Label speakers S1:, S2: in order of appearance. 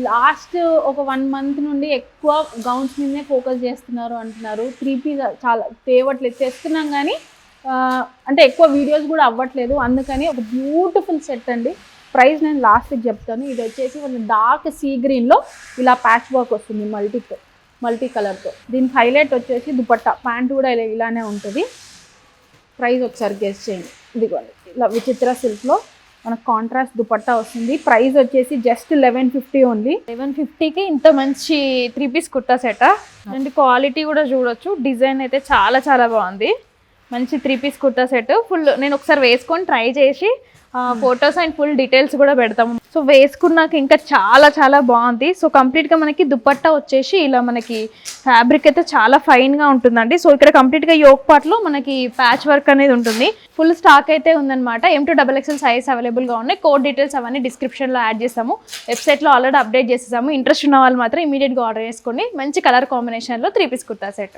S1: Last ఒక 1 month నుండి ఎక్కువ గౌన్స్ మీదనే ఫోకస్ చేస్తున్నారు అంటున్నారు. 3 పీస్ చాలా తేవట్లేదు, తెస్తున్నాం కానీ అంటే ఎక్కువ వీడియోస్ కూడా అవ్వట్లేదు. అందుకని ఒక బ్యూటిఫుల్ సెట్ అండి. ప్రైస్ నేను లాస్ట్కి చెప్తాను. ఇది వచ్చేసి కొంచెం డార్క్ సీ గ్రీన్లో ఇలా ప్యాచ్ వర్క్ వస్తుంది మల్టీ కలర్తో. దీనికి హైలైట్ వచ్చేసి దుపట్టా, ప్యాంట్ కూడా ఇలానే ఉంటుంది. ప్రైస్ ఒకసారి గెస్ చేయండి. ఇదిగోండి ఇలా విచిత్ర సిల్క్లో మనకు కాంట్రాస్ట్ దుపట్టా వస్తుంది. ప్రైస్ వచ్చేసి జస్ట్ 1150 ఓన్లీ.
S2: 1150కి ఇంత మంచి 3 piece kurta set and quality కూడా చూడొచ్చు. డిజైన్ అయితే చాలా చాలా బాగుంది. మంచి 3 పీస్ కుర్తా సెట్ ఫుల్. నేను ఒకసారి వేసుకొని ట్రై చేసి ఫొటోస్ అండ్ ఫుల్ డీటెయిల్స్ కూడా పెడతాము. సో వేసుకున్నాక ఇంకా చాలా చాలా బాగుంది. సో కంప్లీట్గా మనకి దుపట్టా వచ్చేసి ఇలా మనకి ఫ్యాబ్రిక్ అయితే చాలా ఫైన్గా ఉంటుందండి. సో ఇక్కడ కంప్లీట్గా యోక్ పార్ట్లో మనకి ప్యాచ్ వర్క్ అనేది ఉంటుంది. ఫుల్ స్టాక్ అయితే ఉందన్నమాట. M2XXL సైజ్ అవైలబుల్గా ఉన్నాయి. కోడ్ డీటెయిల్స్ అవన్నీ డిస్క్రిప్షన్లో యాడ్ చేస్తాము. వెబ్సైట్లో ఆల్రెడీ అప్డేట్ చేసేసాము. ఇంట్రెస్ట్ ఉన్న వాళ్ళు మాత్రం ఇమీడియట్గా ఆర్డర్ చేసుకోండి. మంచి కలర్ కాంబినేషన్లో 3 పీస్ కుర్తా సెట్.